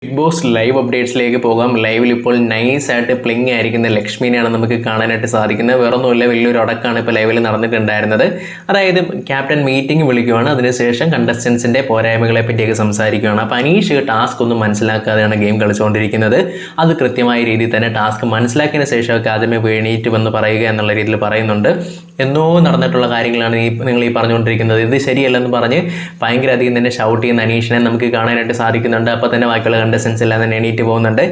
Big boss live അപ്ഡേറ്റ്സിലേക്ക് പോകാം. ലൈവിൽ ഇപ്പോൾ നൈസായിട്ട് പ്ലിങ് ആയിരിക്കുന്ന ലക്ഷ്മിനെയാണ് നമുക്ക് കാണാനായിട്ട് സാധിക്കുന്നത്. വേറൊന്നുമില്ല, വലിയൊരു അടക്കാണ് ഇപ്പോൾ ലൈവിൽ നടന്നിട്ടുണ്ടായിരുന്നത്. അതായത് ക്യാപ്റ്റൻ മീറ്റിംഗ് വിളിക്കുകയാണ്, അതിനുശേഷം കണ്ടസ്റ്റൻസിൻ്റെ പോരായ്മകളെ പറ്റിയൊക്കെ സംസാരിക്കുകയാണ്. അപ്പോൾ അനീഷ് ടാസ്ക് ഒന്നും മനസ്സിലാക്കാതെയാണ് ഗെയിം കളിച്ചുകൊണ്ടിരിക്കുന്നത്. അത് കൃത്യമായ രീതിയിൽ തന്നെ ടാസ്ക് മനസ്സിലാക്കിയതിന് ശേഷമൊക്കെ ആദ്യമേ എണീറ്റ് വന്ന് പറയുക എന്നുള്ള രീതിയിൽ പറയുന്നുണ്ട്. എന്നോ നടന്നിട്ടുള്ള കാര്യങ്ങളാണ് നിങ്ങൾ ഈ പറഞ്ഞുകൊണ്ടിരിക്കുന്നത്, ഇത് ശരിയല്ലെന്ന് പറഞ്ഞ് ഭയങ്കര അധികം തന്നെ ഷൗട്ട് ചെയ്യുന്ന അനീഷിനെ നമുക്ക് കാണാനായിട്ട് സാധിക്കുന്നുണ്ട്. അപ്പോൾ തന്നെ ബാക്കിയുള്ള കണ്ടസ്റ്റൻസ് എല്ലാം തന്നെ എണീറ്റ് പോകുന്നുണ്ട്.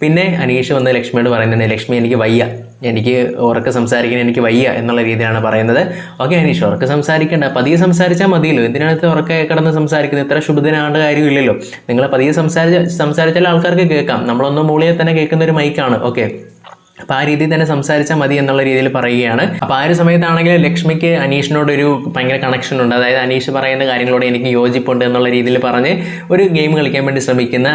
പിന്നെ അനീഷ് വന്ന് ലക്ഷ്മിയോട് പറയുന്നുണ്ട്, ലക്ഷ്മി എനിക്ക് വയ്യ, എനിക്ക് ഉറക്കെ സംസാരിക്കാൻ എനിക്ക് വയ്യ എന്നുള്ള രീതിയിലാണ് പറയുന്നത്. ഓക്കെ അനീഷ്, ഉറക്കെ സംസാരിക്കേണ്ട, പതിയെ സംസാരിച്ചാൽ മതിയല്ലോ, എന്തിനകത്ത് ഉറക്കെ കിടന്ന് സംസാരിക്കുന്നത്, ഇത്ര ശുഭദിനാണ്ട് കാര്യമില്ലല്ലോ. നിങ്ങൾ പതിയെ സംസാരിച്ചാൽ ആൾക്കാർക്ക് കേൾക്കാം, നമ്മളൊന്നും മൂളിയെ തന്നെ കേൾക്കുന്ന ഒരു മൈക്കാണ്. ഓക്കെ, അപ്പോൾ ആ രീതിയിൽ തന്നെ സംസാരിച്ചാൽ മതി എന്നുള്ള രീതിയിൽ പറയുകയാണ്. അപ്പോൾ ആ ഒരു സമയത്താണെങ്കിൽ ലക്ഷ്മിക്ക് അനീഷിനോടൊരു ഭയങ്കര കണക്ഷൻ ഉണ്ട്. അതായത് അനീഷ് പറയുന്ന കാര്യങ്ങളോട് എനിക്ക് യോജിപ്പുണ്ട് എന്നുള്ള രീതിയിൽ പറഞ്ഞ് ഒരു ഗെയിം കളിക്കാൻ വേണ്ടി ശ്രമിക്കുന്ന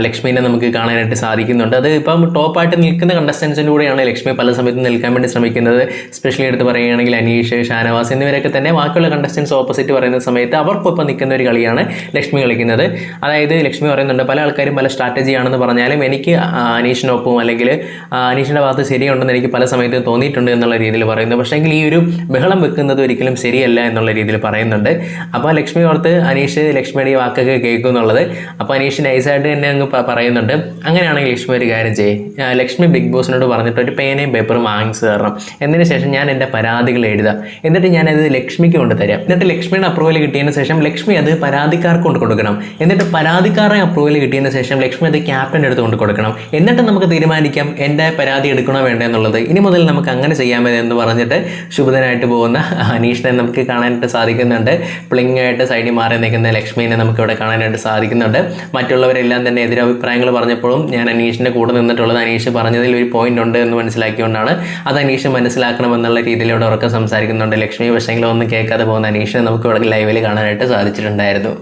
ലക്ഷ്മിനെ നമുക്ക് കാണാനായിട്ട് സാധിക്കുന്നുണ്ട്. അത് ഇപ്പം ടോപ്പായിട്ട് നിൽക്കുന്ന കണ്ടസ്റ്റൻസിൻ്റെ കൂടെയാണ് ലക്ഷ്മി പല സമയത്തും നിൽക്കാൻ വേണ്ടി ശ്രമിക്കുന്നത്. സ്പെഷ്യലി എടുത്ത് പറയുകയാണെങ്കിൽ അനീഷ്, ഷാനവാസ് എന്നിവരൊക്കെ തന്നെ ബാക്കിയുള്ള കണ്ടസ്റ്റൻസ് ഓപ്പോസിറ്റ് പറയുന്ന സമയത്ത് അവർക്കൊപ്പം നിൽക്കുന്ന ഒരു കളിയാണ് ലക്ഷ്മി കളിക്കുന്നത്. അതായത് ലക്ഷ്മി പറയുന്നുണ്ട്, പല ആൾക്കാരും പല സ്ട്രാറ്റജിയാണെന്ന് പറഞ്ഞാലും എനിക്ക് അനീഷിനൊപ്പം അല്ലെങ്കിൽ അനീഷിൻ്റെ ഭാഗത്ത് ശരിയുണ്ടെന്ന് എനിക്ക് പല സമയത്തും തോന്നിയിട്ടുണ്ട് എന്നുള്ള രീതിയിൽ പറയുന്നു. പക്ഷേങ്കിൽ ഈ ഒരു ബഹളം വെക്കുന്നത് ഒരിക്കലും ശരിയല്ല എന്നുള്ള രീതിയിൽ പറയുന്നുണ്ട്. അപ്പോൾ ലക്ഷ്മി ഓർത്ത് അനീഷ് ലക്ഷ്മിയുടെ ഈ വാക്കൊക്കെ കേൾക്കും എന്നുള്ളത്. അപ്പോൾ അനീഷ് നൈസായിട്ട് തന്നെ അങ്ങ് പറയുന്നുണ്ട്, അങ്ങനെയാണെങ്കിൽ ലക്ഷ്മി ഒരു കാര്യം ചെയ്യും, ലക്ഷ്മി ബിഗ് ബോസിനോട് പറഞ്ഞിട്ട് ഒരു പേനയും പേപ്പറും വാങ്ങിച്ചു തരണം, എന്നതിന് ശേഷം ഞാൻ എൻ്റെ പരാതികൾ എഴുതാം, എന്നിട്ട് ഞാനത് ലക്ഷ്മിക്ക് കൊണ്ട് തരാം, എന്നിട്ട് ലക്ഷ്മിയുടെ അപ്രൂവൽ കിട്ടിയതിന് ശേഷം ലക്ഷ്മി അത് പരാതിക്കാർക്ക് കൊണ്ട് കൊടുക്കണം, എന്നിട്ട് പരാതിക്കാരുടെ അപ്രൂവൽ കിട്ടിയതിന് ശേഷം ലക്ഷ്മി അത് ക്യാപ്റ്റൻ്റെ അടുത്ത് കൊണ്ട് കൊടുക്കണം, എന്നിട്ട് നമുക്ക് തീരുമാനിക്കാം എൻ്റെ പരാതി എടുക്കണോ വേണ്ട എന്നുള്ളത്. ഇനി മുതൽ നമുക്ക് അങ്ങനെ ചെയ്യാമോ എന്ന് പറഞ്ഞിട്ട് ശുഭദനായിട്ട് പോകുന്ന അനീഷിനെ നമുക്ക് കാണാനായിട്ട് സാധിക്കുന്നുണ്ട്. പ്ലിങ് ആയിട്ട് സൈഡിൽ മാറി നിൽക്കുന്ന ലക്ഷ്മിനെ നമുക്ക് ഇവിടെ കാണാനായിട്ട് സാധിക്കുന്നുണ്ട്. മറ്റുള്ളവരെല്ലാം തന്നെ എതിരഭിപ്രായങ്ങൾ പറഞ്ഞപ്പോഴും ഞാൻ അനീഷിൻ്റെ കൂടെ നിന്നിട്ടുള്ളത് അനീഷ് പറഞ്ഞതിൽ ഒരു പോയിന്റ് ഉണ്ട് എന്ന് മനസ്സിലാക്കിക്കൊണ്ടാണ്. അത് അനീഷ് മനസ്സിലാക്കണമെന്നുള്ള രീതിയിലൂടെ ഉറക്കം സംസാരിക്കുന്നുണ്ട് ലക്ഷ്മി. പക്ഷേങ്കിലും ഒന്നും കേൾക്കാതെ പോകുന്ന അനീഷിനെ നമുക്ക് ഇവിടെ ലൈവിൽ കാണാനായിട്ട് സാധിച്ചിട്ടുണ്ടായിരുന്നു.